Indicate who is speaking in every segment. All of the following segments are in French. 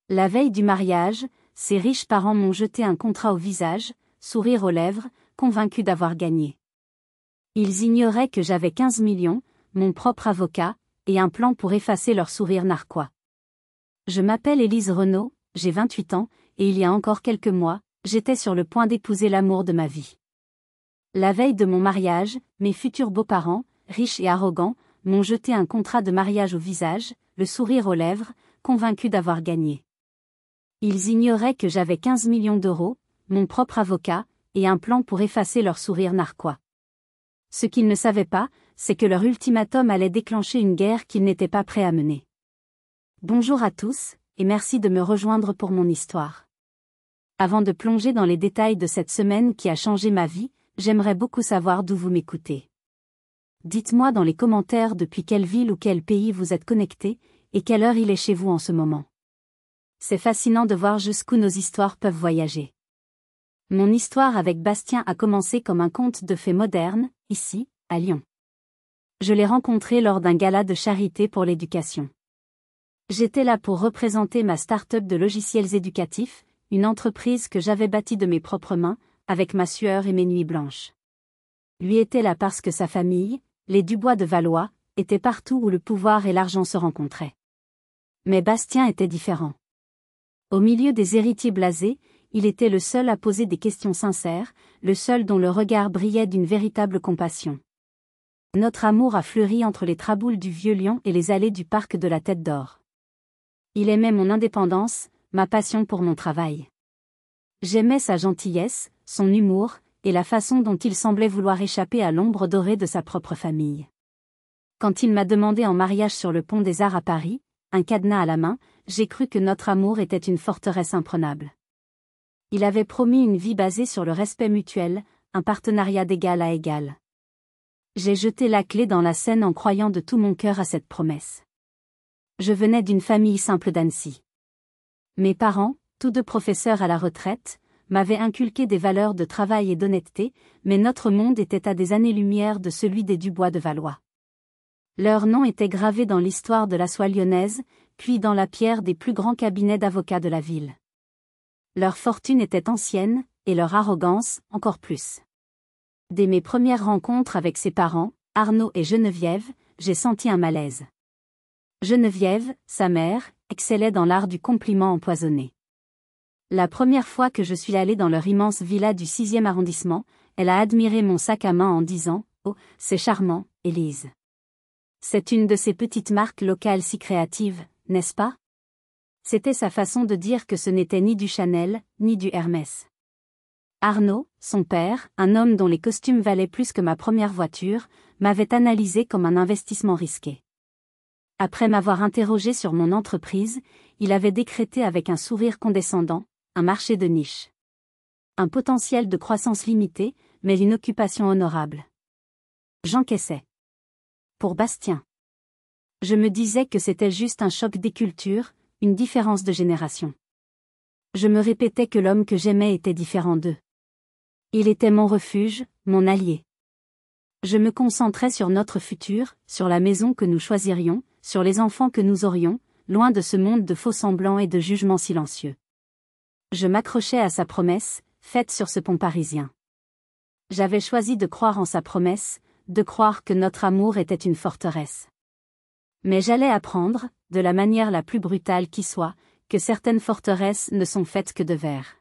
Speaker 1: La veille du mariage, ses riches parents m'ont jeté un contrat au visage, sourire aux lèvres, convaincus d'avoir gagné. Ils ignoraient que j'avais 15 millions, mon propre avocat, et un plan pour effacer leur sourire narquois. Je m'appelle Élise Renaud, j'ai 28 ans, et il y a encore quelques mois, j'étais sur le point d'épouser l'amour de ma vie. La veille de mon mariage, mes futurs beaux-parents, riches et arrogants, m'ont jeté un contrat de mariage au visage, le sourire aux lèvres, convaincus d'avoir gagné. Ils ignoraient que j'avais 15 millions d'euros, mon propre avocat, et un plan pour effacer leur sourire narquois. Ce qu'ils ne savaient pas, c'est que leur ultimatum allait déclencher une guerre qu'ils n'étaient pas prêts à mener. Bonjour à tous, et merci de me rejoindre pour mon histoire. Avant de plonger dans les détails de cette semaine qui a changé ma vie, j'aimerais beaucoup savoir d'où vous m'écoutez. Dites-moi dans les commentaires depuis quelle ville ou quel pays vous êtes connecté, et quelle heure il est chez vous en ce moment. C'est fascinant de voir jusqu'où nos histoires peuvent voyager. Mon histoire avec Bastien a commencé comme un conte de fées moderne, ici, à Lyon. Je l'ai rencontré lors d'un gala de charité pour l'éducation. J'étais là pour représenter ma start-up de logiciels éducatifs, une entreprise que j'avais bâtie de mes propres mains, avec ma sueur et mes nuits blanches. Lui était là parce que sa famille, les Dubois de Valois, était partout où le pouvoir et l'argent se rencontraient. Mais Bastien était différent. Au milieu des héritiers blasés, il était le seul à poser des questions sincères, le seul dont le regard brillait d'une véritable compassion. Notre amour a fleuri entre les traboules du Vieux Lyon et les allées du parc de la Tête d'Or. Il aimait mon indépendance, ma passion pour mon travail. J'aimais sa gentillesse, son humour, et la façon dont il semblait vouloir échapper à l'ombre dorée de sa propre famille. Quand il m'a demandé en mariage sur le pont des Arts à Paris, un cadenas à la main, j'ai cru que notre amour était une forteresse imprenable. Il avait promis une vie basée sur le respect mutuel, un partenariat d'égal à égal. J'ai jeté la clé dans la Seine en croyant de tout mon cœur à cette promesse. Je venais d'une famille simple d'Annecy. Mes parents, tous deux professeurs à la retraite, m'avaient inculqué des valeurs de travail et d'honnêteté, mais notre monde était à des années-lumière de celui des Dubois de Valois. Leur nom était gravé dans l'histoire de la soie lyonnaise, puis dans la pierre des plus grands cabinets d'avocats de la ville. Leur fortune était ancienne, et leur arrogance, encore plus. Dès mes premières rencontres avec ses parents, Arnaud et Geneviève, j'ai senti un malaise. Geneviève, sa mère, excellait dans l'art du compliment empoisonné. La première fois que je suis allée dans leur immense villa du 6e arrondissement, elle a admiré mon sac à main en disant « Oh, c'est charmant, Élise. » C'est une de ces petites marques locales si créatives, n'est-ce pas? C'était sa façon de dire que ce n'était ni du Chanel, ni du Hermès. Arnaud, son père, un homme dont les costumes valaient plus que ma première voiture, m'avait analysé comme un investissement risqué. Après m'avoir interrogé sur mon entreprise, il avait décrété avec un sourire condescendant, un marché de niche. Un potentiel de croissance limité, mais une occupation honorable. J'encaissais. Pour Bastien. Je me disais que c'était juste un choc des cultures, une différence de génération. Je me répétais que l'homme que j'aimais était différent d'eux. Il était mon refuge, mon allié. Je me concentrais sur notre futur, sur la maison que nous choisirions, sur les enfants que nous aurions, loin de ce monde de faux-semblants et de jugements silencieux. Je m'accrochais à sa promesse, faite sur ce pont parisien. J'avais choisi de croire en sa promesse, de croire que notre amour était une forteresse. Mais j'allais apprendre, de la manière la plus brutale qui soit, que certaines forteresses ne sont faites que de verre.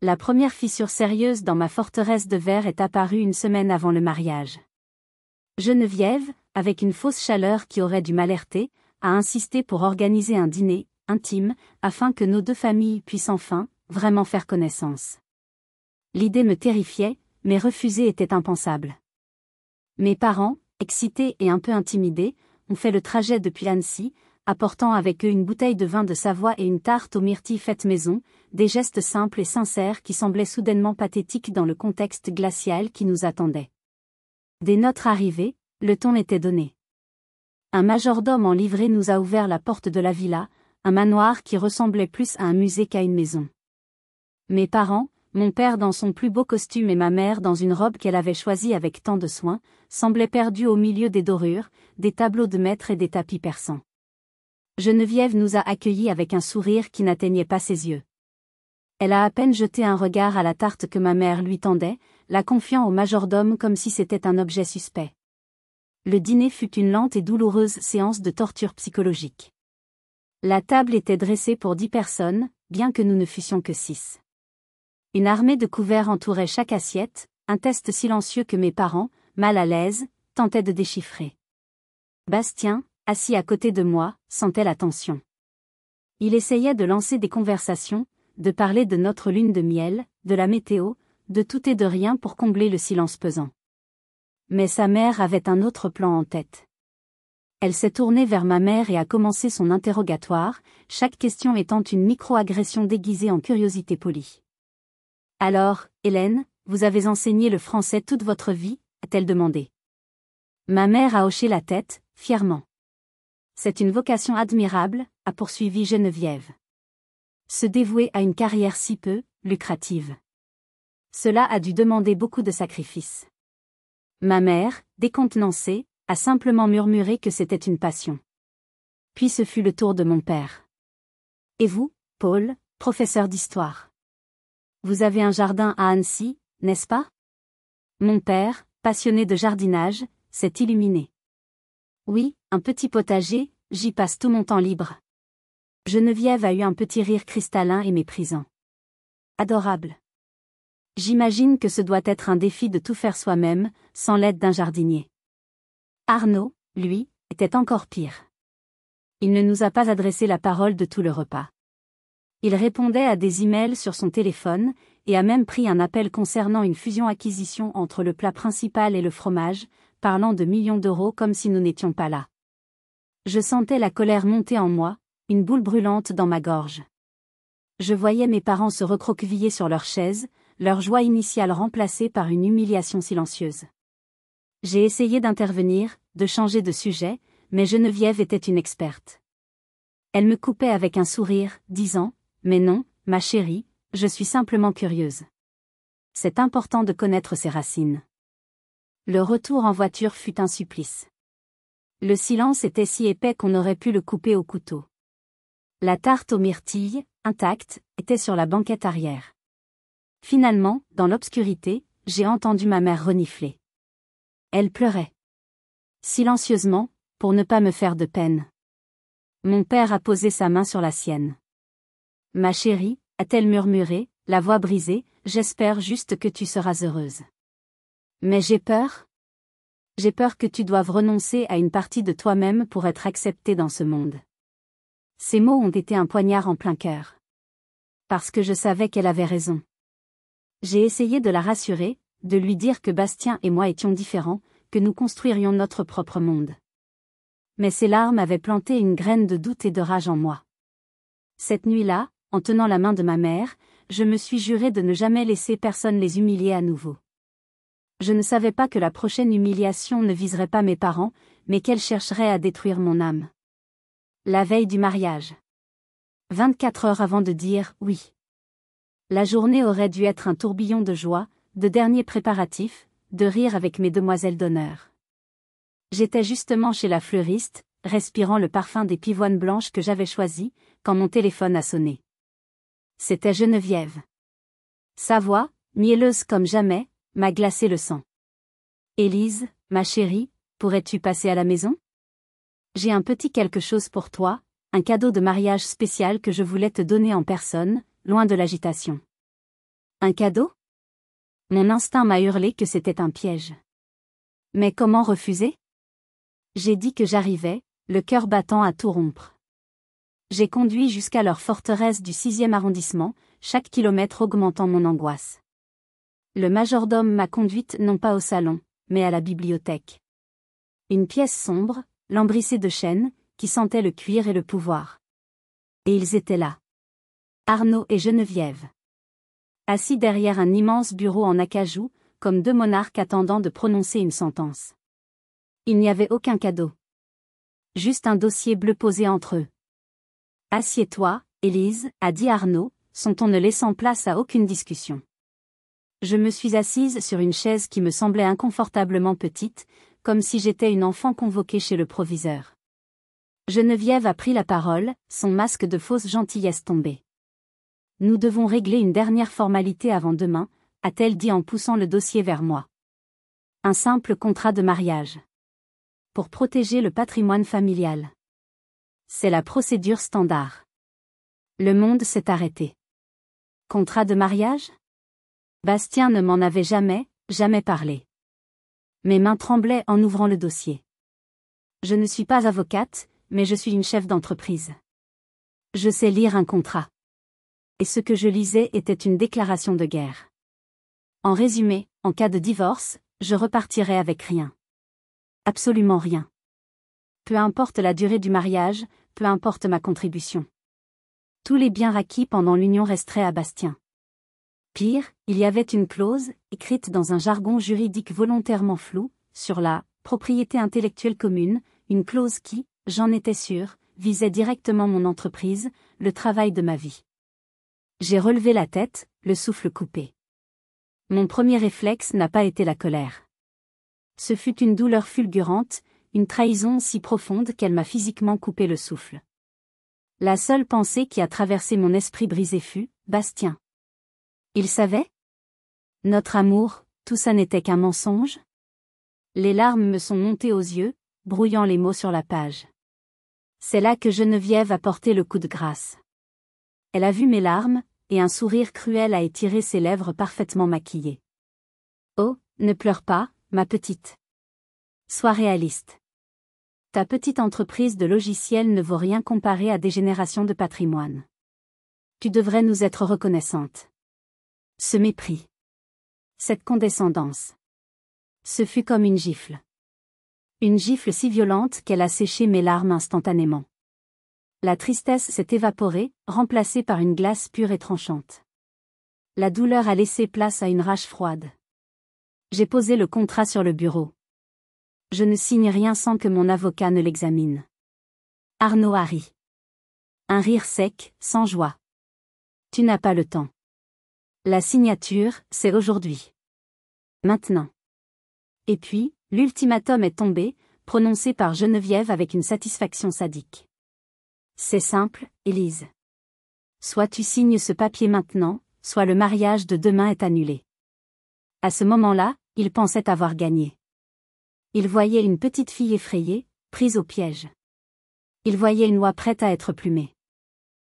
Speaker 1: La première fissure sérieuse dans ma forteresse de verre est apparue une semaine avant le mariage. Geneviève, avec une fausse chaleur qui aurait dû m'alerter, a insisté pour organiser un dîner, intime, afin que nos deux familles puissent enfin, vraiment faire connaissance. L'idée me terrifiait, mais refuser était impensable. Mes parents, excités et un peu intimidés, ont fait le trajet depuis Annecy, apportant avec eux une bouteille de vin de Savoie et une tarte aux myrtilles faite maison, des gestes simples et sincères qui semblaient soudainement pathétiques dans le contexte glacial qui nous attendait. Dès notre arrivée, le ton était donné. Un majordome en livrée nous a ouvert la porte de la villa, un manoir qui ressemblait plus à un musée qu'à une maison. Mes parents, mon père dans son plus beau costume et ma mère dans une robe qu'elle avait choisie avec tant de soin, semblaient perdus au milieu des dorures, des tableaux de maître et des tapis persans. Geneviève nous a accueillis avec un sourire qui n'atteignait pas ses yeux. Elle a à peine jeté un regard à la tarte que ma mère lui tendait, la confiant au majordome comme si c'était un objet suspect. Le dîner fut une lente et douloureuse séance de torture psychologique. La table était dressée pour 10 personnes, bien que nous ne fussions que 6. Une armée de couverts entourait chaque assiette, un test silencieux que mes parents, mal à l'aise, tentaient de déchiffrer. Bastien, assis à côté de moi, sentait la tension. Il essayait de lancer des conversations, de parler de notre lune de miel, de la météo, de tout et de rien pour combler le silence pesant. Mais sa mère avait un autre plan en tête. Elle s'est tournée vers ma mère et a commencé son interrogatoire, chaque question étant une micro-agression déguisée en curiosité polie. « Alors, Hélène, vous avez enseigné le français toute votre vie ?» a-t-elle demandé. Ma mère a hoché la tête, fièrement. « C'est une vocation admirable », a poursuivi Geneviève. Se dévouer à une carrière si peu lucrative. Cela a dû demander beaucoup de sacrifices. Ma mère, décontenancée, a simplement murmuré que c'était une passion. Puis ce fut le tour de mon père. Et vous, Paul, professeur d'histoire? Vous avez un jardin à Annecy, n'est-ce pas? Mon père, passionné de jardinage, s'est illuminé. Oui, un petit potager, j'y passe tout mon temps libre. Geneviève a eu un petit rire cristallin et méprisant. Adorable. J'imagine que ce doit être un défi de tout faire soi-même, sans l'aide d'un jardinier. Arnaud, lui, était encore pire. Il ne nous a pas adressé la parole de tout le repas. Il répondait à des emails sur son téléphone, et a même pris un appel concernant une fusion-acquisition entre le plat principal et le fromage, parlant de millions d'euros comme si nous n'étions pas là. Je sentais la colère monter en moi, une boule brûlante dans ma gorge. Je voyais mes parents se recroqueviller sur leur chaise, leur joie initiale remplacée par une humiliation silencieuse. J'ai essayé d'intervenir, de changer de sujet, mais Geneviève était une experte. Elle me coupait avec un sourire, disant « Mais non, ma chérie, je suis simplement curieuse. » C'est important de connaître ses racines. Le retour en voiture fut un supplice. Le silence était si épais qu'on aurait pu le couper au couteau. La tarte aux myrtilles, intacte, était sur la banquette arrière. Finalement, dans l'obscurité, j'ai entendu ma mère renifler. Elle pleurait. Silencieusement, pour ne pas me faire de peine. Mon père a posé sa main sur la sienne. « Ma chérie », a-t-elle murmuré, la voix brisée, « j'espère juste que tu seras heureuse. » Mais j'ai peur. J'ai peur que tu doives renoncer à une partie de toi-même pour être acceptée dans ce monde. Ces mots ont été un poignard en plein cœur. Parce que je savais qu'elle avait raison. J'ai essayé de la rassurer, de lui dire que Bastien et moi étions différents, que nous construirions notre propre monde. Mais ces larmes avaient planté une graine de doute et de rage en moi. Cette nuit-là, en tenant la main de ma mère, je me suis juré de ne jamais laisser personne les humilier à nouveau. Je ne savais pas que la prochaine humiliation ne viserait pas mes parents, mais qu'elle chercherait à détruire mon âme. La veille du mariage. 24 heures avant de dire « oui ». La journée aurait dû être un tourbillon de joie, de derniers préparatifs, de rire avec mes demoiselles d'honneur. J'étais justement chez la fleuriste, respirant le parfum des pivoines blanches que j'avais choisies, quand mon téléphone a sonné. C'était Geneviève. Sa voix, mielleuse comme jamais, m'a glacé le sang. « Élise, ma chérie, pourrais-tu passer à la maison? J'ai un petit quelque chose pour toi, un cadeau de mariage spécial que je voulais te donner en personne, loin de l'agitation. » Un cadeau? Mon instinct m'a hurlé que c'était un piège. Mais comment refuser? J'ai dit que j'arrivais, le cœur battant à tout rompre. J'ai conduit jusqu'à leur forteresse du 6e arrondissement, chaque kilomètre augmentant mon angoisse. Le majordome m'a conduite non pas au salon, mais à la bibliothèque. Une pièce sombre, lambrissée de chêne, qui sentait le cuir et le pouvoir. Et ils étaient là. Arnaud et Geneviève. Assis derrière un immense bureau en acajou, comme deux monarques attendant de prononcer une sentence. Il n'y avait aucun cadeau. Juste un dossier bleu posé entre eux. « Assieds-toi, Élise », a dit Arnaud, son ton ne laissant place à aucune discussion. Je me suis assise sur une chaise qui me semblait inconfortablement petite, comme si j'étais une enfant convoquée chez le proviseur. Geneviève a pris la parole, son masque de fausse gentillesse tombé. Nous devons régler une dernière formalité avant demain, a-t-elle dit en poussant le dossier vers moi. Un simple contrat de mariage. Pour protéger le patrimoine familial. C'est la procédure standard. Le monde s'est arrêté. Contrat de mariage ? Bastien ne m'en avait jamais parlé. Mes mains tremblaient en ouvrant le dossier. Je ne suis pas avocate, mais je suis une chef d'entreprise. Je sais lire un contrat. Et ce que je lisais était une déclaration de guerre. En résumé, en cas de divorce, je repartirais avec rien. Absolument rien. Peu importe la durée du mariage, peu importe ma contribution. Tous les biens acquis pendant l'union resteraient à Bastien. Pire, il y avait une clause, écrite dans un jargon juridique volontairement flou, sur la propriété intellectuelle commune, une clause qui, j'en étais sûr, visait directement mon entreprise, le travail de ma vie. J'ai relevé la tête, le souffle coupé. Mon premier réflexe n'a pas été la colère. Ce fut une douleur fulgurante, une trahison si profonde qu'elle m'a physiquement coupé le souffle. La seule pensée qui a traversé mon esprit brisé fut « Bastien. » Il savait ? Notre amour, tout ça n'était qu'un mensonge ? Les larmes me sont montées aux yeux, brouillant les mots sur la page. C'est là que Geneviève a porté le coup de grâce. Elle a vu mes larmes, et un sourire cruel a étiré ses lèvres parfaitement maquillées. Oh, ne pleure pas, ma petite. Sois réaliste. Ta petite entreprise de logiciels ne vaut rien comparée à des générations de patrimoine. Tu devrais nous être reconnaissante. Ce mépris. Cette condescendance. Ce fut comme une gifle. Une gifle si violente qu'elle a séché mes larmes instantanément. La tristesse s'est évaporée, remplacée par une glace pure et tranchante. La douleur a laissé place à une rage froide. J'ai posé le contrat sur le bureau. Je ne signe rien sans que mon avocat ne l'examine. Arnaud a ri. Un rire sec, sans joie. Tu n'as pas le temps. La signature, c'est aujourd'hui. Maintenant. Et puis, l'ultimatum est tombé, prononcé par Geneviève avec une satisfaction sadique. C'est simple, Élise. Soit tu signes ce papier maintenant, soit le mariage de demain est annulé. À ce moment-là, il pensait avoir gagné. Il voyait une petite fille effrayée, prise au piège. Il voyait une oie prête à être plumée.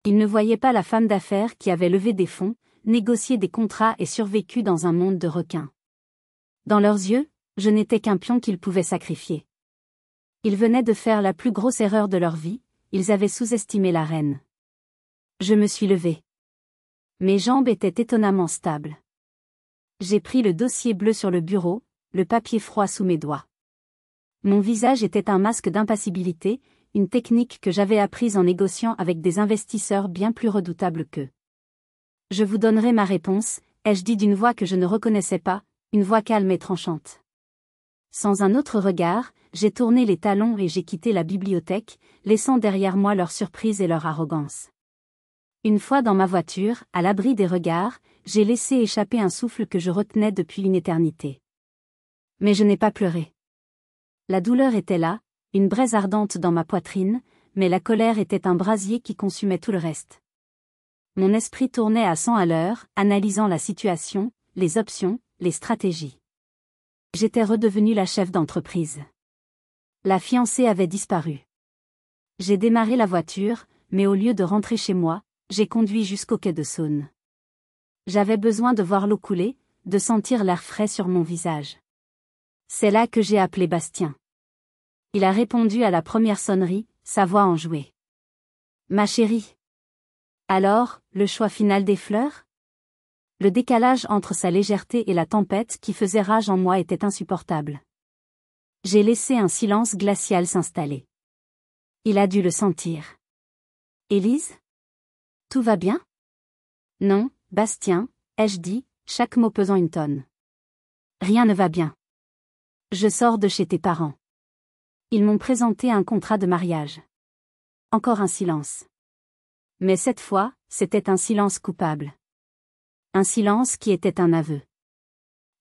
Speaker 1: Il ne voyait pas la femme d'affaires qui avait levé des fonds, négocié des contrats et survécu dans un monde de requins. Dans leurs yeux, je n'étais qu'un pion qu'ils pouvaient sacrifier. Ils venaient de faire la plus grosse erreur de leur vie, ils avaient sous-estimé la reine. Je me suis levée. Mes jambes étaient étonnamment stables. J'ai pris le dossier bleu sur le bureau, le papier froid sous mes doigts. Mon visage était un masque d'impassibilité, une technique que j'avais apprise en négociant avec des investisseurs bien plus redoutables qu'eux. Je vous donnerai ma réponse, ai-je dit d'une voix que je ne reconnaissais pas, une voix calme et tranchante. Sans un autre regard, j'ai tourné les talons et j'ai quitté la bibliothèque, laissant derrière moi leur surprise et leur arrogance. Une fois dans ma voiture, à l'abri des regards, j'ai laissé échapper un souffle que je retenais depuis une éternité. Mais je n'ai pas pleuré. La douleur était là, une braise ardente dans ma poitrine, mais la colère était un brasier qui consumait tout le reste. Mon esprit tournait à 100 à l'heure, analysant la situation, les options, les stratégies. J'étais redevenue la chef d'entreprise. La fiancée avait disparu. J'ai démarré la voiture, mais au lieu de rentrer chez moi, j'ai conduit jusqu'au quai de Saône. J'avais besoin de voir l'eau couler, de sentir l'air frais sur mon visage. C'est là que j'ai appelé Bastien. Il a répondu à la première sonnerie, sa voix enjouée. Ma chérie. Alors, le choix final des fleurs ? Le décalage entre sa légèreté et la tempête qui faisait rage en moi était insupportable. J'ai laissé un silence glacial s'installer. Il a dû le sentir. Élise ? Tout va bien ? Non, Bastien, ai-je dit, chaque mot pesant une tonne. Rien ne va bien. Je sors de chez tes parents. Ils m'ont présenté un contrat de mariage. Encore un silence. Mais cette fois, c'était un silence coupable. Un silence qui était un aveu.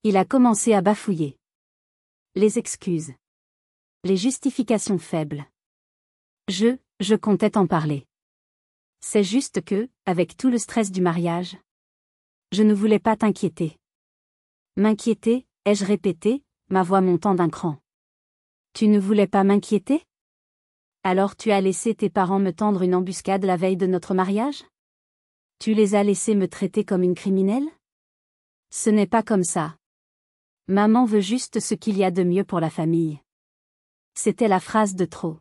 Speaker 1: Il a commencé à bafouiller. Les excuses. Les justifications faibles. Je comptais t'en parler. C'est juste que, avec tout le stress du mariage, je ne voulais pas t'inquiéter. M'inquiéter, ai-je répété, ma voix montant d'un cran. Tu ne voulais pas m'inquiéter? Alors tu as laissé tes parents me tendre une embuscade la veille de notre mariage? Tu les as laissés me traiter comme une criminelle? Ce n'est pas comme ça. Maman veut juste ce qu'il y a de mieux pour la famille. C'était la phrase de trop.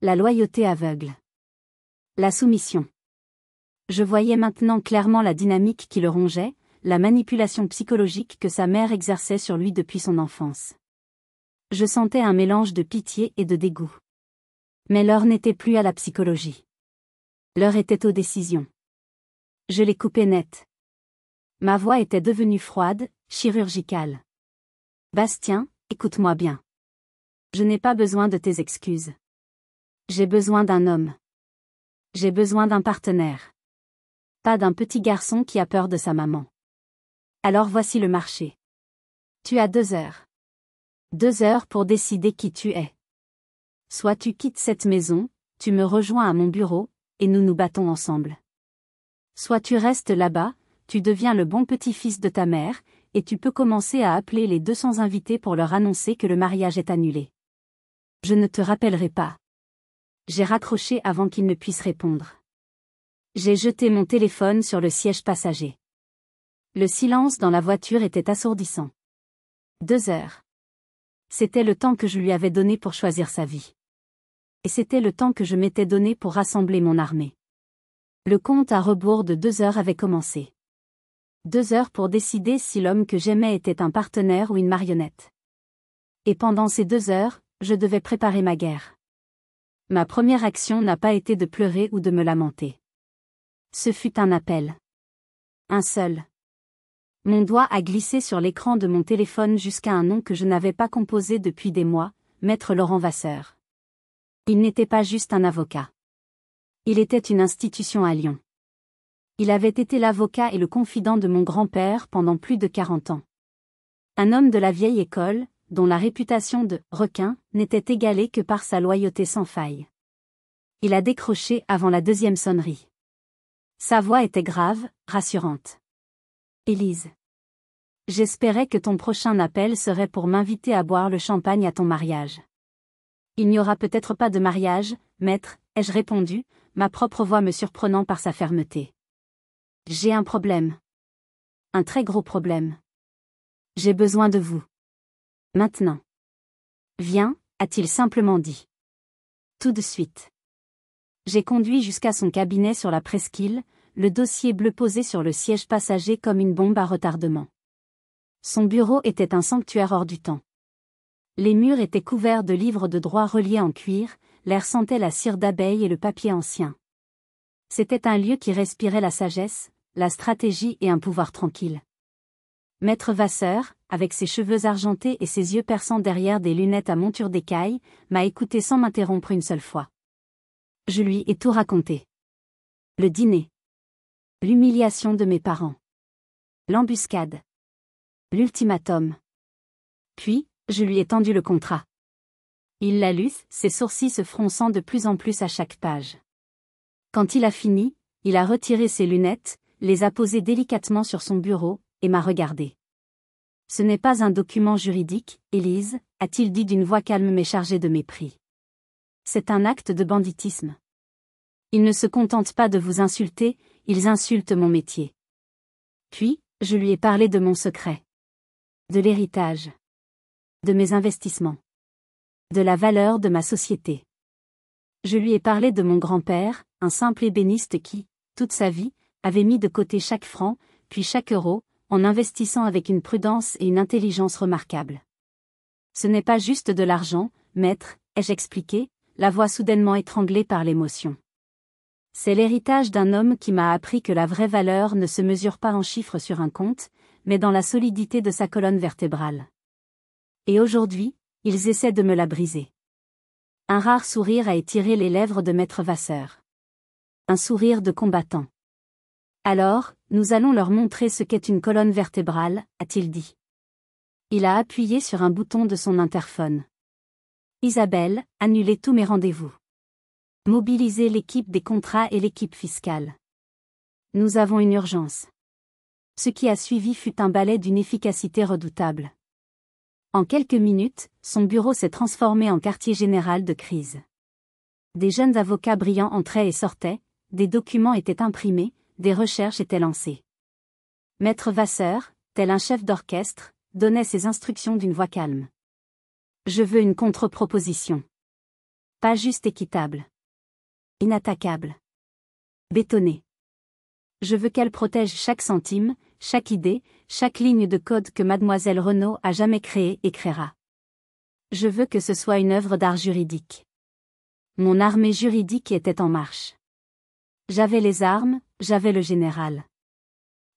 Speaker 1: La loyauté aveugle. La soumission. Je voyais maintenant clairement la dynamique qui le rongeait, la manipulation psychologique que sa mère exerçait sur lui depuis son enfance. Je sentais un mélange de pitié et de dégoût. Mais l'heure n'était plus à la psychologie. L'heure était aux décisions. Je les coupais net. Ma voix était devenue froide, chirurgicale. Bastien, écoute-moi bien. Je n'ai pas besoin de tes excuses. J'ai besoin d'un homme. J'ai besoin d'un partenaire. Pas d'un petit garçon qui a peur de sa maman. Alors voici le marché. Tu as 2 heures. 2 heures pour décider qui tu es. Soit tu quittes cette maison, tu me rejoins à mon bureau, et nous nous battons ensemble. Soit tu restes là-bas, tu deviens le bon petit-fils de ta mère, et tu peux commencer à appeler les 200 invités pour leur annoncer que le mariage est annulé. Je ne te rappellerai pas. J'ai raccroché avant qu'il ne puisse répondre. J'ai jeté mon téléphone sur le siège passager. Le silence dans la voiture était assourdissant. 2 heures. C'était le temps que je lui avais donné pour choisir sa vie. Et c'était le temps que je m'étais donné pour rassembler mon armée. Le compte à rebours de 2 heures avait commencé. 2 heures pour décider si l'homme que j'aimais était un partenaire ou une marionnette. Et pendant ces 2 heures, je devais préparer ma guerre. Ma première action n'a pas été de pleurer ou de me lamenter. Ce fut un appel. Un seul. Mon doigt a glissé sur l'écran de mon téléphone jusqu'à un nom que je n'avais pas composé depuis des mois, Maître Laurent Vasseur. Il n'était pas juste un avocat. Il était une institution à Lyon. Il avait été l'avocat et le confident de mon grand-père pendant plus de 40 ans. Un homme de la vieille école, dont la réputation de « requin » n'était égalée que par sa loyauté sans faille. Il a décroché avant la 2e sonnerie. Sa voix était grave, rassurante. « Élise. J'espérais que ton prochain appel serait pour m'inviter à boire le champagne à ton mariage. » « Il n'y aura peut-être pas de mariage, maître, » ai-je répondu, ma propre voix me surprenant par sa fermeté. « J'ai un problème. Un très gros problème. J'ai besoin de vous. Maintenant. Viens, a-t-il simplement dit. Tout de suite. J'ai conduit jusqu'à son cabinet sur la presqu'île, le dossier bleu posé sur le siège passager comme une bombe à retardement. Son bureau était un sanctuaire hors du temps. Les murs étaient couverts de livres de droit reliés en cuir, l'air sentait la cire d'abeille et le papier ancien. C'était un lieu qui respirait la sagesse, la stratégie et un pouvoir tranquille. Maître Vasseur, avec ses cheveux argentés et ses yeux perçants derrière des lunettes à monture d'écaille, m'a écouté sans m'interrompre une seule fois. Je lui ai tout raconté. Le dîner. L'humiliation de mes parents. L'embuscade. L'ultimatum. Puis, je lui ai tendu le contrat. Il l'a lu, ses sourcils se fronçant de plus en plus à chaque page. Quand il a fini, il a retiré ses lunettes, les a posées délicatement sur son bureau, et m'a regardé. « Ce n'est pas un document juridique, Élise, » a-t-il dit d'une voix calme mais chargée de mépris. « C'est un acte de banditisme. Ils ne se contentent pas de vous insulter, ils insultent mon métier. » Puis, je lui ai parlé de mon secret. De l'héritage. De mes investissements. De la valeur de ma société. Je lui ai parlé de mon grand-père, un simple ébéniste qui, toute sa vie, avait mis de côté chaque franc, puis chaque euro, en investissant avec une prudence et une intelligence remarquables. Ce n'est pas juste de l'argent, maître, ai-je expliqué, la voix soudainement étranglée par l'émotion. C'est l'héritage d'un homme qui m'a appris que la vraie valeur ne se mesure pas en chiffres sur un compte, mais dans la solidité de sa colonne vertébrale. Et aujourd'hui, ils essaient de me la briser. Un rare sourire a étiré les lèvres de Maître Vasseur. Un sourire de combattant. Alors, nous allons leur montrer ce qu'est une colonne vertébrale, a-t-il dit. Il a appuyé sur un bouton de son interphone. Isabelle, annulez tous mes rendez-vous. Mobiliser l'équipe des contrats et l'équipe fiscale. Nous avons une urgence. Ce qui a suivi fut un balai d'une efficacité redoutable. En quelques minutes, son bureau s'est transformé en quartier général de crise. Des jeunes avocats brillants entraient et sortaient, des documents étaient imprimés, des recherches étaient lancées. Maître Vasseur, tel un chef d'orchestre, donnait ses instructions d'une voix calme. Je veux une contre-proposition. Pas juste équitable. Inattaquable. Bétonnée. Je veux qu'elle protège chaque centime, chaque idée, chaque ligne de code que mademoiselle Renaud a jamais créée et créera. Je veux que ce soit une œuvre d'art juridique. Mon armée juridique était en marche. J'avais les armes, j'avais le général.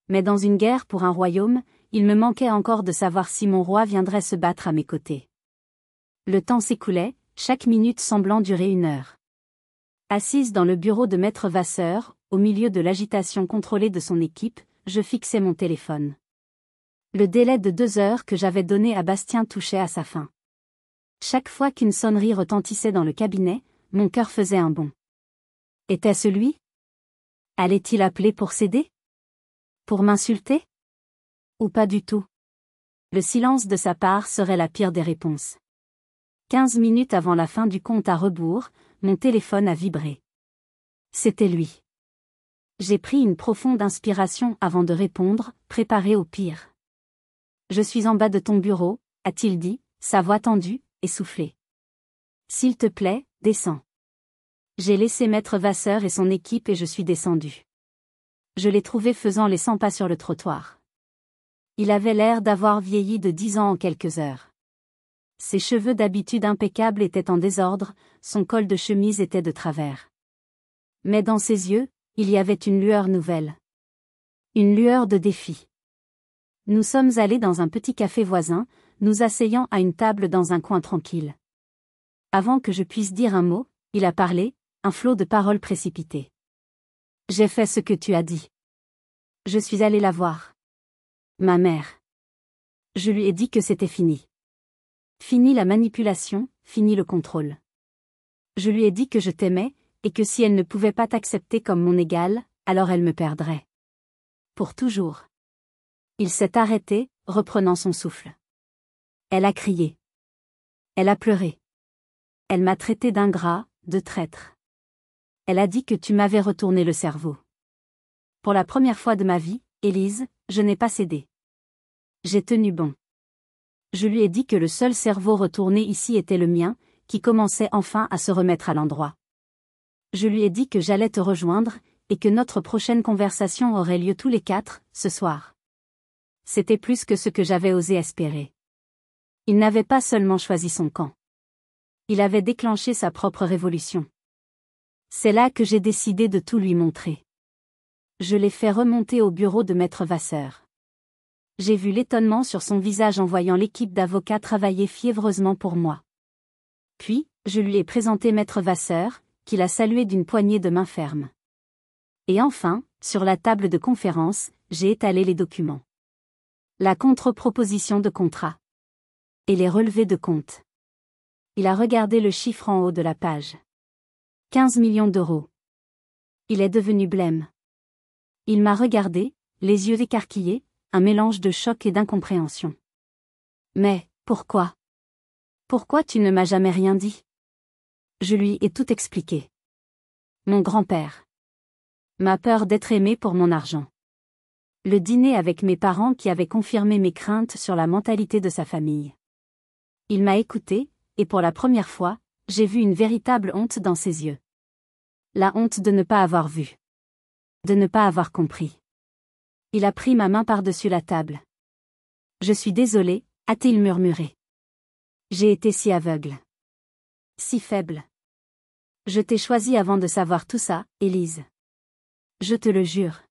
Speaker 1: Mais dans une guerre pour un royaume, il me manquait encore de savoir si mon roi viendrait se battre à mes côtés. Le temps s'écoulait, chaque minute semblant durer 1 heure. Assise dans le bureau de Maître Vasseur, au milieu de l'agitation contrôlée de son équipe, je fixais mon téléphone. Le délai de 2 heures que j'avais donné à Bastien touchait à sa fin. Chaque fois qu'une sonnerie retentissait dans le cabinet, mon cœur faisait un bond. Était-ce lui? Allait-il appeler pour céder? Pour m'insulter? Ou pas du tout? Le silence de sa part serait la pire des réponses. 15 minutes avant la fin du compte à rebours, mon téléphone a vibré. C'était lui. J'ai pris une profonde inspiration avant de répondre, préparé au pire. Je suis en bas de ton bureau, a-t-il dit, sa voix tendue, essoufflée. S'il te plaît, descends. J'ai laissé Maître Vasseur et son équipe et je suis descendu. Je l'ai trouvé faisant les 100 pas sur le trottoir. Il avait l'air d'avoir vieilli de 10 ans en quelques heures. Ses cheveux d'habitude impeccables étaient en désordre, son col de chemise était de travers. Mais dans ses yeux, il y avait une lueur nouvelle. Une lueur de défi. Nous sommes allés dans un petit café voisin, nous asseyant à une table dans un coin tranquille. Avant que je puisse dire un mot, il a parlé, un flot de paroles précipitées. J'ai fait ce que tu as dit. Je suis allé la voir. Ma mère. Je lui ai dit que c'était fini. Fini la manipulation, fini le contrôle. Je lui ai dit que je t'aimais, et que si elle ne pouvait pas t'accepter comme mon égale, alors elle me perdrait. Pour toujours. Il s'est arrêté, reprenant son souffle. Elle a crié. Elle a pleuré. Elle m'a traité d'ingrat, de traître. Elle a dit que tu m'avais retourné le cerveau. Pour la première fois de ma vie, Élise, je n'ai pas cédé. J'ai tenu bon. Je lui ai dit que le seul cerveau retourné ici était le mien, qui commençait enfin à se remettre à l'endroit. Je lui ai dit que j'allais te rejoindre, et que notre prochaine conversation aurait lieu tous les 4, ce soir. C'était plus que ce que j'avais osé espérer. Il n'avait pas seulement choisi son camp. Il avait déclenché sa propre révolution. C'est là que j'ai décidé de tout lui montrer. Je l'ai fait remonter au bureau de Maître Vasseur. J'ai vu l'étonnement sur son visage en voyant l'équipe d'avocats travailler fiévreusement pour moi. Puis, je lui ai présenté Maître Vasseur, qui l'a salué d'une poignée de main ferme. Et enfin, sur la table de conférence, j'ai étalé les documents. La contre-proposition de contrat. Et les relevés de compte. Il a regardé le chiffre en haut de la page. 15 millions d'euros. Il est devenu blême. Il m'a regardé, les yeux écarquillés, un mélange de choc et d'incompréhension. Mais, pourquoi? Pourquoi tu ne m'as jamais rien dit? Je lui ai tout expliqué. Mon grand-père. Ma peur d'être aimé pour mon argent. Le dîner avec mes parents qui avaient confirmé mes craintes sur la mentalité de sa famille. Il m'a écouté, et pour la première fois, j'ai vu une véritable honte dans ses yeux. La honte de ne pas avoir vu. De ne pas avoir compris. Il a pris ma main par-dessus la table. Je suis désolé, a-t-il murmuré. J'ai été si aveugle. Si faible. Je t'ai choisi avant de savoir tout ça, Élise. Je te le jure.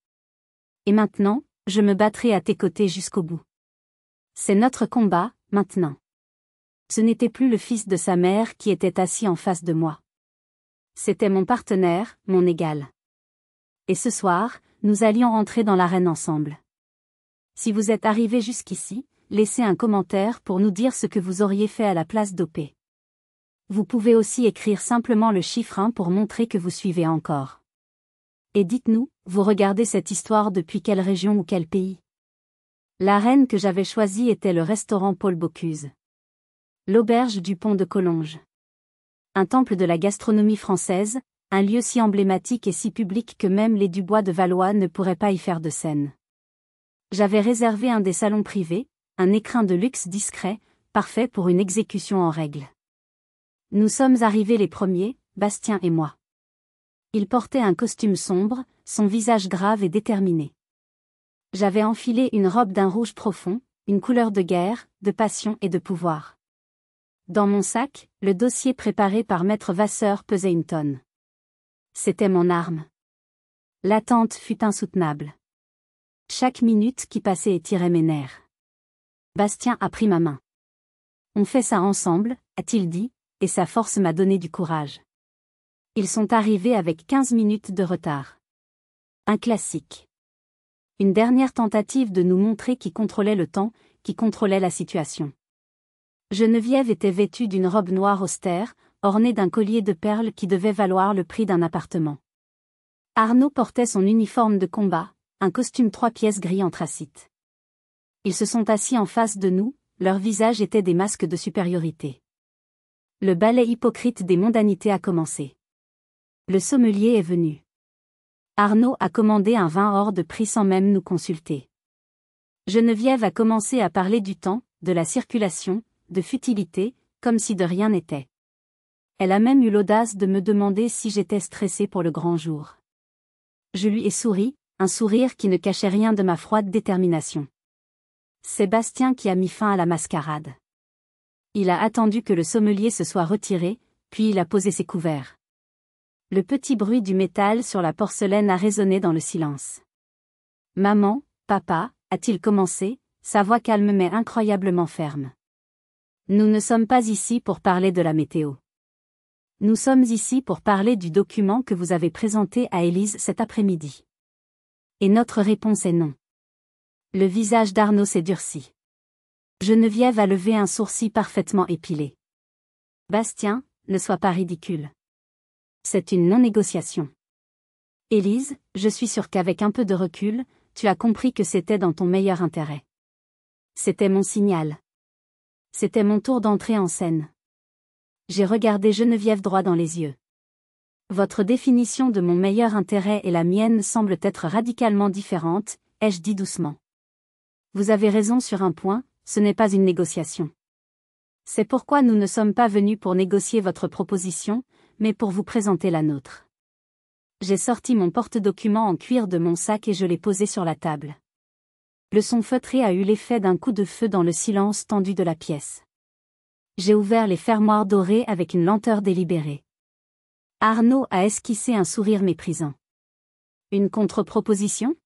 Speaker 1: Et maintenant, je me battrai à tes côtés jusqu'au bout. C'est notre combat, maintenant. Ce n'était plus le fils de sa mère qui était assis en face de moi. C'était mon partenaire, mon égal. Et ce soir, nous allions entrer dans l'arène ensemble. Si vous êtes arrivé jusqu'ici, laissez un commentaire pour nous dire ce que vous auriez fait à la place d'OP. Vous pouvez aussi écrire simplement le chiffre 1 pour montrer que vous suivez encore. Et dites-nous, vous regardez cette histoire depuis quelle région ou quel pays? L'arène que j'avais choisie était le restaurant Paul Bocuse. L'auberge du Pont de Collonges. Un temple de la gastronomie française, un lieu si emblématique et si public que même les Dubois de Valois ne pourraient pas y faire de scène. J'avais réservé un des salons privés, un écrin de luxe discret, parfait pour une exécution en règle. Nous sommes arrivés les premiers, Bastien et moi. Il portait un costume sombre, son visage grave et déterminé. J'avais enfilé une robe d'un rouge profond, une couleur de guerre, de passion et de pouvoir. Dans mon sac, le dossier préparé par Maître Vasseur pesait 1 tonne. C'était mon arme. L'attente fut insoutenable. Chaque minute qui passait étirait mes nerfs. Bastien a pris ma main. On fait ça ensemble, a-t-il dit, et sa force m'a donné du courage. Ils sont arrivés avec 15 minutes de retard. Un classique. Une dernière tentative de nous montrer qui contrôlait le temps, qui contrôlait la situation. Geneviève était vêtue d'une robe noire austère, ornée d'un collier de perles qui devait valoir le prix d'un appartement. Arnaud portait son uniforme de combat, un costume 3 pièces gris anthracite. Ils se sont assis en face de nous, leurs visages étaient des masques de supériorité. Le ballet hypocrite des mondanités a commencé. Le sommelier est venu. Arnaud a commandé un vin hors de prix sans même nous consulter. Geneviève a commencé à parler du temps, de la circulation, de futilité, comme si de rien n'était. Elle a même eu l'audace de me demander si j'étais stressée pour le grand jour. Je lui ai souri, un sourire qui ne cachait rien de ma froide détermination. C'est Bastien qui a mis fin à la mascarade. Il a attendu que le sommelier se soit retiré, puis il a posé ses couverts. Le petit bruit du métal sur la porcelaine a résonné dans le silence. « Maman, papa » a-t-il commencé, sa voix calme mais incroyablement ferme. Nous ne sommes pas ici pour parler de la météo. Nous sommes ici pour parler du document que vous avez présenté à Élise cet après-midi. Et notre réponse est non. Le visage d'Arnaud s'est durci. Geneviève a levé un sourcil parfaitement épilé. Bastien, ne sois pas ridicule. C'est une non-négociation. Élise, je suis sûre qu'avec un peu de recul, tu as compris que c'était dans ton meilleur intérêt. C'était mon signal. C'était mon tour d'entrée en scène. J'ai regardé Geneviève droit dans les yeux. Votre définition de mon meilleur intérêt et la mienne semblent être radicalement différentes, ai-je dit doucement. Vous avez raison sur un point, ce n'est pas une négociation. C'est pourquoi nous ne sommes pas venus pour négocier votre proposition, mais pour vous présenter la nôtre. J'ai sorti mon porte-document en cuir de mon sac et je l'ai posé sur la table. Le son feutré a eu l'effet d'un coup de feu dans le silence tendu de la pièce. J'ai ouvert les fermoirs dorés avec une lenteur délibérée. Arnaud a esquissé un sourire méprisant. Une contre-proposition?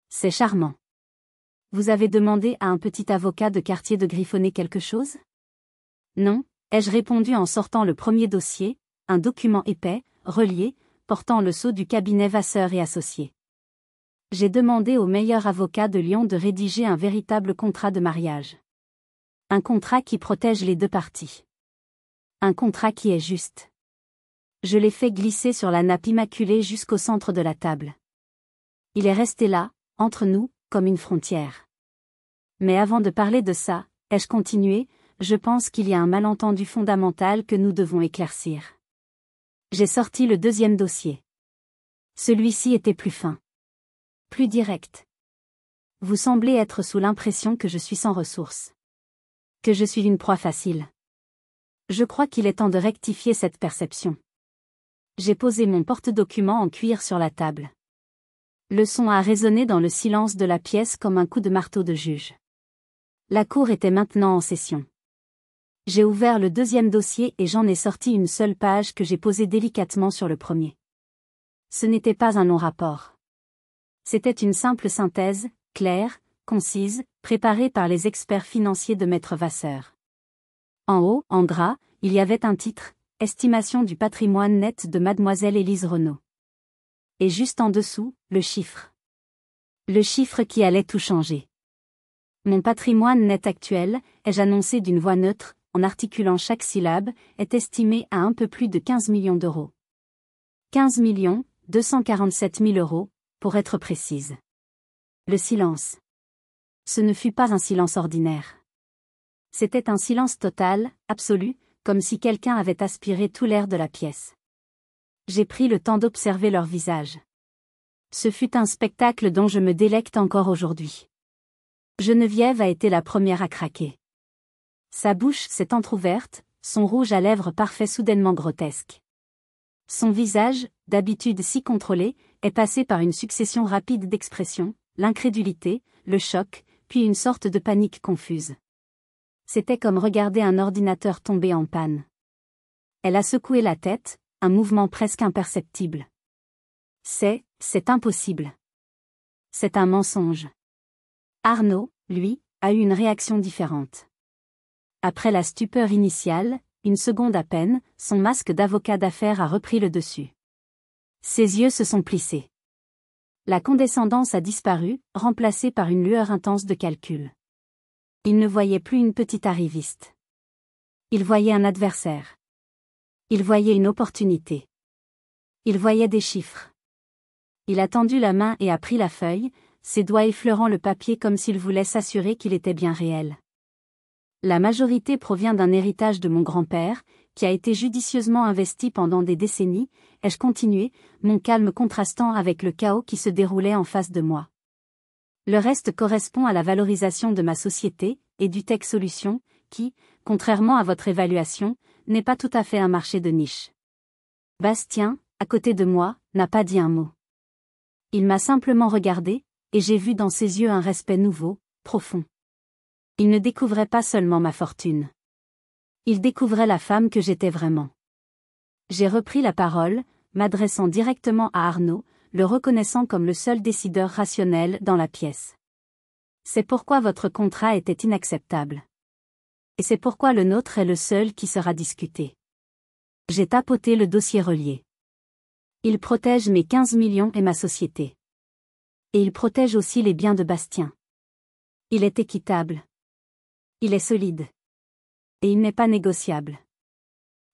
Speaker 1: C'est charmant. Vous avez demandé à un petit avocat de quartier de griffonner quelque chose? Non, ai-je répondu en sortant le premier dossier, un document épais, relié, portant le sceau du cabinet Vasseur et Associés. J'ai demandé au meilleur avocat de Lyon de rédiger un véritable contrat de mariage. Un contrat qui protège les deux parties. Un contrat qui est juste. Je l'ai fait glisser sur la nappe immaculée jusqu'au centre de la table. Il est resté là, entre nous, comme une frontière. Mais avant de parler de ça, ai-je continué, je pense qu'il y a un malentendu fondamental que nous devons éclaircir. J'ai sorti le deuxième dossier. Celui-ci était plus fin. Plus direct. Vous semblez être sous l'impression que je suis sans ressources. Que je suis une proie facile. Je crois qu'il est temps de rectifier cette perception. J'ai posé mon porte-document en cuir sur la table. Le son a résonné dans le silence de la pièce comme un coup de marteau de juge. La cour était maintenant en session. J'ai ouvert le deuxième dossier et j'en ai sorti une seule page que j'ai posée délicatement sur le premier. Ce n'était pas un non-rapport. C'était une simple synthèse, claire, concise, préparée par les experts financiers de Maître Vasseur. En haut, en gras, il y avait un titre, « Estimation du patrimoine net de Mademoiselle Élise Renaud ». Et juste en dessous, le chiffre. Le chiffre qui allait tout changer. Mon patrimoine net actuel, ai-je annoncé d'une voix neutre, en articulant chaque syllabe, est estimé à un peu plus de 15 millions d'euros. 15 247 000 euros, pour être précise. Le silence. Ce ne fut pas un silence ordinaire. C'était un silence total, absolu, comme si quelqu'un avait aspiré tout l'air de la pièce. J'ai pris le temps d'observer leur visage. Ce fut un spectacle dont je me délecte encore aujourd'hui. Geneviève a été la première à craquer. Sa bouche s'est entr'ouverte, son rouge à lèvres parfait soudainement grotesque. Son visage, d'habitude si contrôlé, est passé par une succession rapide d'expressions, l'incrédulité, le choc, puis une sorte de panique confuse. C'était comme regarder un ordinateur tomber en panne. Elle a secoué la tête, un mouvement presque imperceptible. C'est impossible. C'est un mensonge. Arnaud, lui, a eu une réaction différente. Après la stupeur initiale, une seconde à peine, son masque d'avocat d'affaires a repris le dessus. Ses yeux se sont plissés. La condescendance a disparu, remplacée par une lueur intense de calcul. Il ne voyait plus une petite arriviste. Il voyait un adversaire. Il voyait une opportunité. Il voyait des chiffres. Il a tendu la main et a pris la feuille, ses doigts effleurant le papier comme s'il voulait s'assurer qu'il était bien réel. La majorité provient d'un héritage de mon grand-père, qui a été judicieusement investi pendant des décennies, ai-je continué, mon calme contrastant avec le chaos qui se déroulait en face de moi. Le reste correspond à la valorisation de ma société, et du Tech Solutions, qui, contrairement à votre évaluation, n'est pas tout à fait un marché de niche. Bastien, à côté de moi, n'a pas dit un mot. Il m'a simplement regardé, et j'ai vu dans ses yeux un respect nouveau, profond. Il ne découvrait pas seulement ma fortune. Il découvrait la femme que j'étais vraiment. J'ai repris la parole, m'adressant directement à Arnaud, le reconnaissant comme le seul décideur rationnel dans la pièce. C'est pourquoi votre contrat était inacceptable. Et c'est pourquoi le nôtre est le seul qui sera discuté. J'ai tapoté le dossier relié. Il protège mes 15 millions et ma société. Et il protège aussi les biens de Bastien. Il est équitable. Il est solide. Et il n'est pas négociable.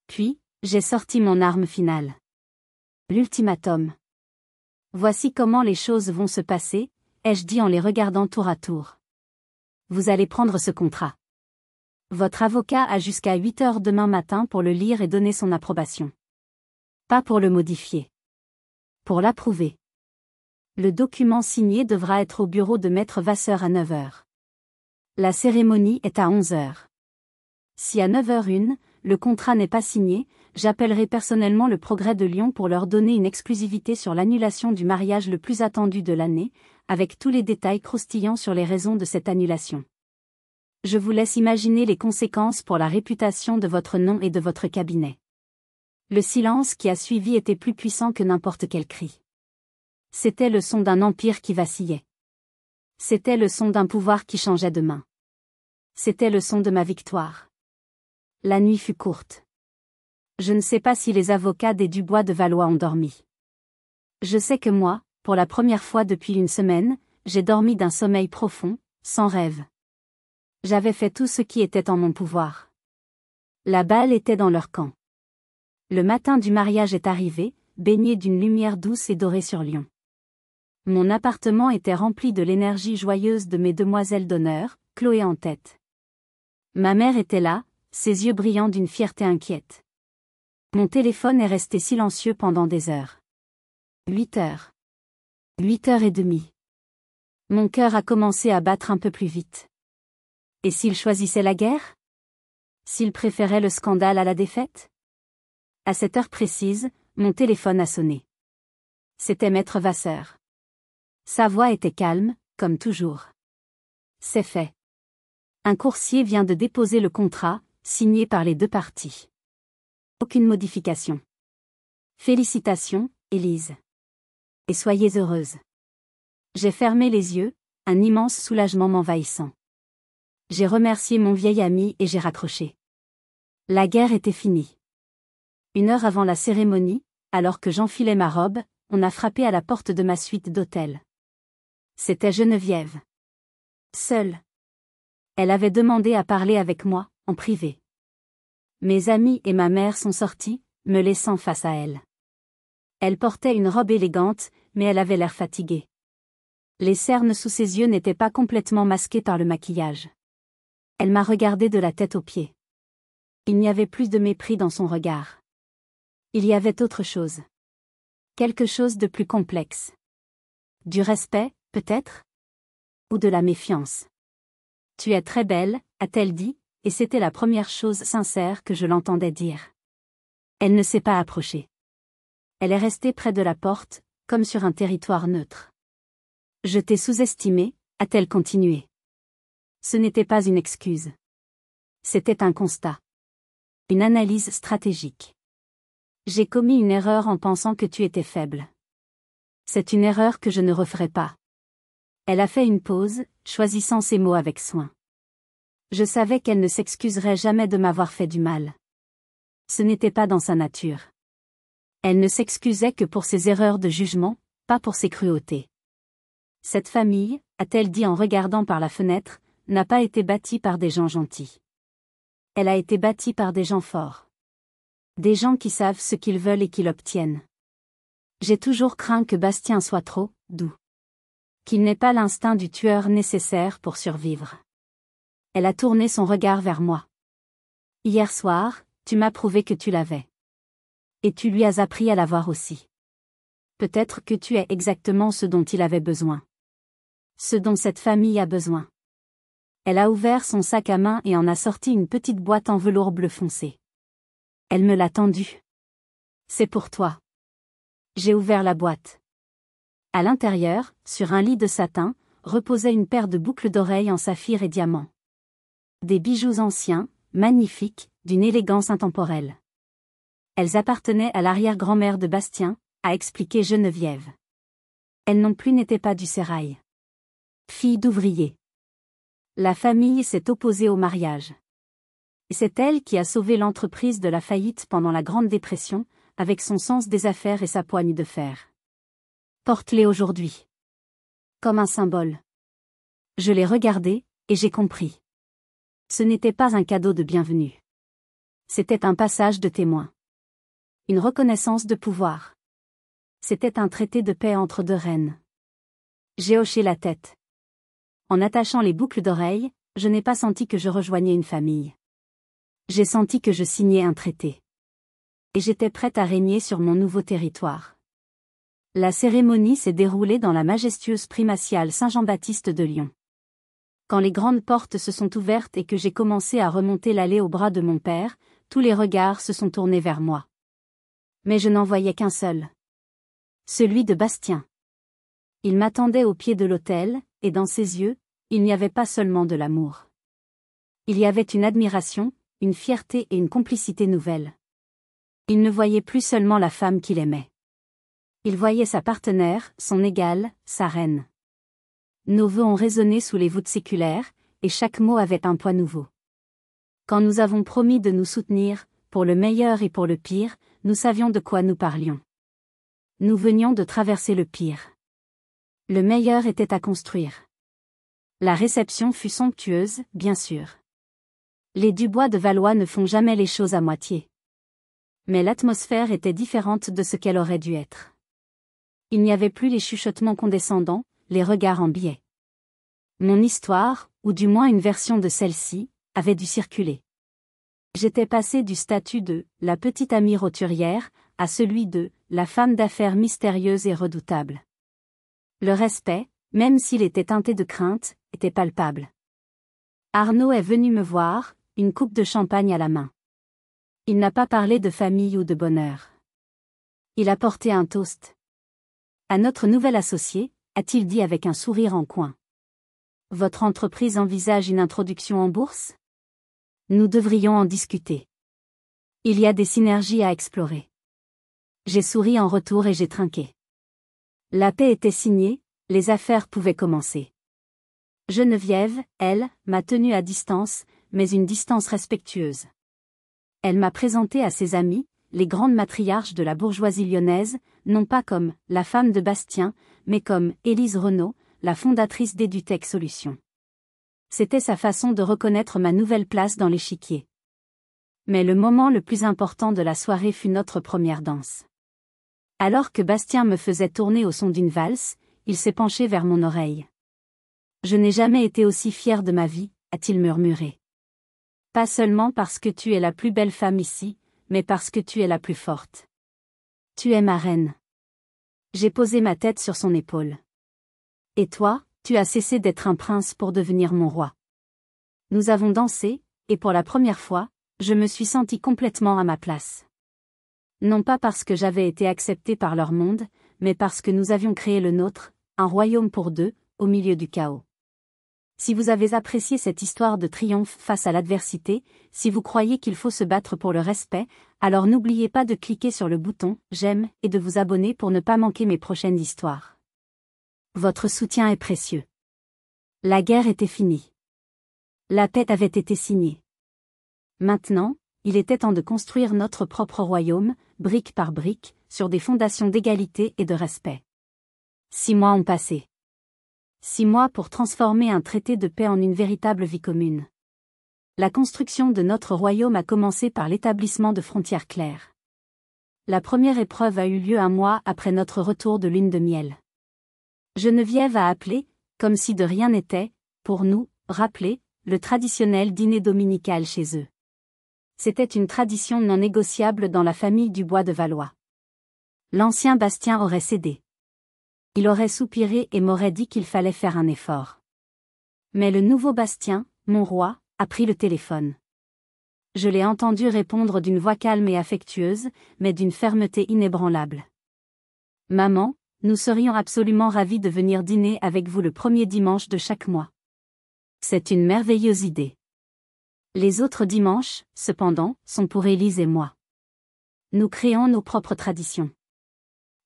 Speaker 1: Puis, j'ai sorti mon arme finale. L'ultimatum. Voici comment les choses vont se passer, ai-je dit en les regardant tour à tour. Vous allez prendre ce contrat. Votre avocat a jusqu'à 8 heures demain matin pour le lire et donner son approbation. Pas pour le modifier. Pour l'approuver. Le document signé devra être au bureau de Maître Vasseur à 9 heures. La cérémonie est à 11 heures. Si à 9h01, le contrat n'est pas signé, j'appellerai personnellement le Progrès de Lyon pour leur donner une exclusivité sur l'annulation du mariage le plus attendu de l'année, avec tous les détails croustillants sur les raisons de cette annulation. Je vous laisse imaginer les conséquences pour la réputation de votre nom et de votre cabinet. Le silence qui a suivi était plus puissant que n'importe quel cri. C'était le son d'un empire qui vacillait. C'était le son d'un pouvoir qui changeait de main. C'était le son de ma victoire. La nuit fut courte. Je ne sais pas si les avocats des Dubois de Valois ont dormi. Je sais que moi, pour la première fois depuis une semaine, j'ai dormi d'un sommeil profond, sans rêve. J'avais fait tout ce qui était en mon pouvoir. La balle était dans leur camp. Le matin du mariage est arrivé, baigné d'une lumière douce et dorée sur Lyon. Mon appartement était rempli de l'énergie joyeuse de mes demoiselles d'honneur, Chloé en tête. Ma mère était là, ses yeux brillants d'une fierté inquiète. Mon téléphone est resté silencieux pendant des heures. 8 heures. 8h30. Mon cœur a commencé à battre un peu plus vite. Et s'il choisissait la guerre? S'il préférait le scandale à la défaite? À cette heure précise, mon téléphone a sonné. C'était Maître Vasseur. Sa voix était calme, comme toujours. C'est fait. Un coursier vient de déposer le contrat, signé par les deux parties. Aucune modification. Félicitations, Élise. Et soyez heureuse. J'ai fermé les yeux, un immense soulagement m'envahissant. J'ai remercié mon vieil ami et j'ai raccroché. La guerre était finie. 1 heure avant la cérémonie, alors que j'enfilais ma robe, on a frappé à la porte de ma suite d'hôtel. C'était Geneviève. Seule. Elle avait demandé à parler avec moi, en privé. Mes amis et ma mère sont sortis, me laissant face à elle. Elle portait une robe élégante, mais elle avait l'air fatiguée. Les cernes sous ses yeux n'étaient pas complètement masquées par le maquillage. Elle m'a regardé de la tête aux pieds. Il n'y avait plus de mépris dans son regard. Il y avait autre chose. Quelque chose de plus complexe. Du respect, peut-être? Ou de la méfiance. Tu es très belle, a-t-elle dit, et c'était la première chose sincère que je l'entendais dire. Elle ne s'est pas approchée. Elle est restée près de la porte, comme sur un territoire neutre. Je t'ai sous-estimé, a-t-elle continué. Ce n'était pas une excuse. C'était un constat. Une analyse stratégique. J'ai commis une erreur en pensant que tu étais faible. C'est une erreur que je ne referai pas. Elle a fait une pause, choisissant ses mots avec soin. Je savais qu'elle ne s'excuserait jamais de m'avoir fait du mal. Ce n'était pas dans sa nature. Elle ne s'excusait que pour ses erreurs de jugement, pas pour ses cruautés. Cette famille, a-t-elle dit en regardant par la fenêtre, n'a pas été bâtie par des gens gentils. Elle a été bâtie par des gens forts. Des gens qui savent ce qu'ils veulent et qui l'obtiennent. J'ai toujours craint que Bastien soit trop doux. Qu'il n'ait pas l'instinct du tueur nécessaire pour survivre. Elle a tourné son regard vers moi. Hier soir, tu m'as prouvé que tu l'avais. Et tu lui as appris à l'avoir aussi. Peut-être que tu es exactement ce dont il avait besoin. Ce dont cette famille a besoin. Elle a ouvert son sac à main et en a sorti une petite boîte en velours bleu foncé. Elle me l'a tendue. C'est pour toi. J'ai ouvert la boîte. À l'intérieur, sur un lit de satin, reposait une paire de boucles d'oreilles en saphir et diamant. Des bijoux anciens, magnifiques, d'une élégance intemporelle. Elles appartenaient à l'arrière-grand-mère de Bastien, a expliqué Geneviève. Elles non plus n'étaient pas du sérail. Fille d'ouvrier. La famille s'est opposée au mariage. C'est elle qui a sauvé l'entreprise de la faillite pendant la Grande Dépression, avec son sens des affaires et sa poigne de fer. Porte-les aujourd'hui. Comme un symbole. Je l'ai regardé, et j'ai compris. Ce n'était pas un cadeau de bienvenue. C'était un passage de témoin. Une reconnaissance de pouvoir. C'était un traité de paix entre deux reines. J'ai hoché la tête. En attachant les boucles d'oreilles, je n'ai pas senti que je rejoignais une famille. J'ai senti que je signais un traité. Et j'étais prête à régner sur mon nouveau territoire. La cérémonie s'est déroulée dans la majestueuse primatiale Saint-Jean-Baptiste de Lyon. Quand les grandes portes se sont ouvertes et que j'ai commencé à remonter l'allée au bras de mon père, tous les regards se sont tournés vers moi. Mais je n'en voyais qu'un seul. Celui de Bastien. Il m'attendait au pied de l'autel, et dans ses yeux, il n'y avait pas seulement de l'amour. Il y avait une admiration, une fierté et une complicité nouvelle. Il ne voyait plus seulement la femme qu'il aimait. Il voyait sa partenaire, son égale, sa reine. Nos vœux ont résonné sous les voûtes séculaires, et chaque mot avait un poids nouveau. Quand nous avons promis de nous soutenir, pour le meilleur et pour le pire, nous savions de quoi nous parlions. Nous venions de traverser le pire. Le meilleur était à construire. La réception fut somptueuse, bien sûr. Les Dubois de Valois ne font jamais les choses à moitié. Mais l'atmosphère était différente de ce qu'elle aurait dû être. Il n'y avait plus les chuchotements condescendants, les regards en biais. Mon histoire, ou du moins une version de celle-ci, avait dû circuler. J'étais passé du statut de « la petite amie roturière » à celui de « la femme d'affaires mystérieuse et redoutable ». Le respect, même s'il était teinté de crainte, était palpable. Arnaud est venu me voir, une coupe de champagne à la main. Il n'a pas parlé de famille ou de bonheur. Il a porté un toast. À notre nouvel associé, a-t-il dit avec un sourire en coin. Votre entreprise envisage une introduction en bourse ? Nous devrions en discuter. Il y a des synergies à explorer. J'ai souri en retour et j'ai trinqué. La paix était signée, les affaires pouvaient commencer. Geneviève, elle, m'a tenue à distance, mais une distance respectueuse. Elle m'a présenté à ses amis, les grandes matriarches de la bourgeoisie lyonnaise, non pas comme la femme de Bastien, mais comme Élise Renaud, la fondatrice d'EduTech Solutions. C'était sa façon de reconnaître ma nouvelle place dans l'échiquier. Mais le moment le plus important de la soirée fut notre première danse. Alors que Bastien me faisait tourner au son d'une valse, il s'est penché vers mon oreille. « Je n'ai jamais été aussi fier de ma vie », a-t-il murmuré. « Pas seulement parce que tu es la plus belle femme ici, mais parce que tu es la plus forte. Tu es ma reine. » J'ai posé ma tête sur son épaule. « Et toi, tu as cessé d'être un prince pour devenir mon roi. » Nous avons dansé, et pour la première fois, je me suis sentie complètement à ma place. Non pas parce que j'avais été acceptée par leur monde, mais parce que nous avions créé le nôtre, un royaume pour deux, au milieu du chaos. Si vous avez apprécié cette histoire de triomphe face à l'adversité, si vous croyez qu'il faut se battre pour le respect, alors n'oubliez pas de cliquer sur le bouton « J'aime » et de vous abonner pour ne pas manquer mes prochaines histoires. Votre soutien est précieux. La guerre était finie. La paix avait été signée. Maintenant, il était temps de construire notre propre royaume, brique par brique, sur des fondations d'égalité et de respect. 6 mois ont passé. 6 mois pour transformer un traité de paix en une véritable vie commune. La construction de notre royaume a commencé par l'établissement de frontières claires. La première épreuve a eu lieu 1 mois après notre retour de lune de miel. Geneviève a appelé, comme si de rien n'était, pour nous, rappeler, le traditionnel dîner dominical chez eux. C'était une tradition non négociable dans la famille Dubois de Valois. L'ancien Bastien aurait cédé. Il aurait soupiré et m'aurait dit qu'il fallait faire un effort. Mais le nouveau Bastien, mon roi, a pris le téléphone. Je l'ai entendu répondre d'une voix calme et affectueuse, mais d'une fermeté inébranlable. « Maman, nous serions absolument ravis de venir dîner avec vous le premier dimanche de chaque mois. » C'est une merveilleuse idée. Les autres dimanches, cependant, sont pour Élise et moi. Nous créons nos propres traditions.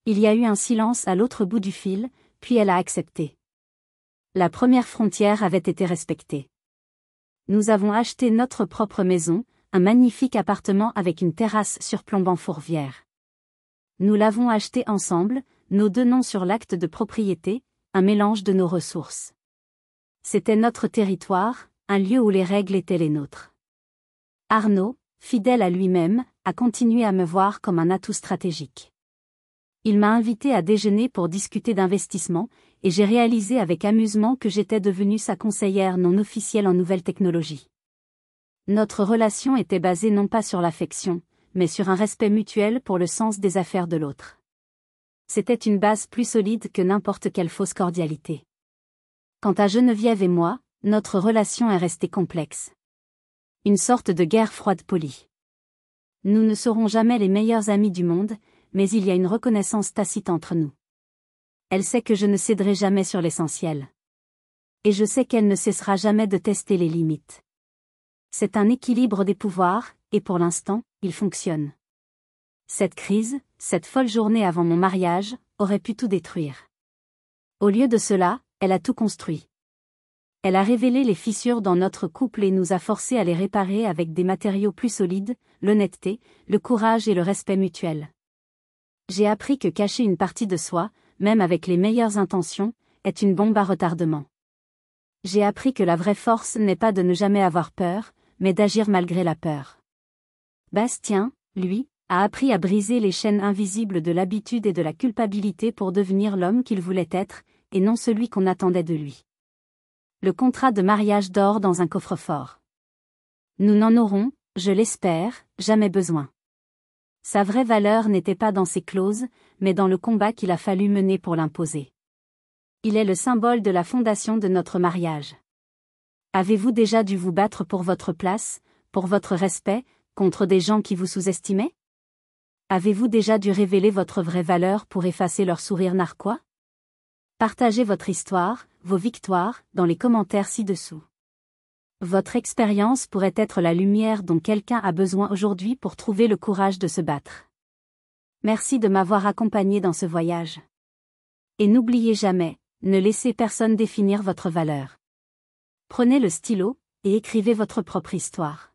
Speaker 1: Il y a eu un silence à l'autre bout du fil, puis elle a accepté. La première frontière avait été respectée. Nous avons acheté notre propre maison, un magnifique appartement avec une terrasse surplombant Fourvière. Nous l'avons acheté ensemble, nos 2 noms sur l'acte de propriété, un mélange de nos ressources. C'était notre territoire, un lieu où les règles étaient les nôtres. Arnaud, fidèle à lui-même, a continué à me voir comme un atout stratégique. Il m'a invité à déjeuner pour discuter d'investissement, et j'ai réalisé avec amusement que j'étais devenue sa conseillère non officielle en nouvelles technologies. Notre relation était basée non pas sur l'affection, mais sur un respect mutuel pour le sens des affaires de l'autre. C'était une base plus solide que n'importe quelle fausse cordialité. Quant à Geneviève et moi, notre relation est restée complexe. Une sorte de guerre froide polie. Nous ne serons jamais les meilleurs amis du monde, mais il y a une reconnaissance tacite entre nous. Elle sait que je ne céderai jamais sur l'essentiel. Et je sais qu'elle ne cessera jamais de tester les limites. C'est un équilibre des pouvoirs, et pour l'instant, il fonctionne. Cette crise, cette folle journée avant mon mariage, aurait pu tout détruire. Au lieu de cela, elle a tout construit. Elle a révélé les fissures dans notre couple et nous a forcés à les réparer avec des matériaux plus solides, l'honnêteté, le courage et le respect mutuel. J'ai appris que cacher une partie de soi, même avec les meilleures intentions, est une bombe à retardement. J'ai appris que la vraie force n'est pas de ne jamais avoir peur, mais d'agir malgré la peur. Bastien, lui, a appris à briser les chaînes invisibles de l'habitude et de la culpabilité pour devenir l'homme qu'il voulait être, et non celui qu'on attendait de lui. Le contrat de mariage dort dans un coffre-fort. Nous n'en aurons, je l'espère, jamais besoin. Sa vraie valeur n'était pas dans ses clauses, mais dans le combat qu'il a fallu mener pour l'imposer. Il est le symbole de la fondation de notre mariage. Avez-vous déjà dû vous battre pour votre place, pour votre respect, contre des gens qui vous sous-estimaient? Avez-vous déjà dû révéler votre vraie valeur pour effacer leur sourire narquois? Partagez votre histoire, vos victoires, dans les commentaires ci-dessous. Votre expérience pourrait être la lumière dont quelqu'un a besoin aujourd'hui pour trouver le courage de se battre. Merci de m'avoir accompagné dans ce voyage. Et n'oubliez jamais, ne laissez personne définir votre valeur. Prenez le stylo, et écrivez votre propre histoire.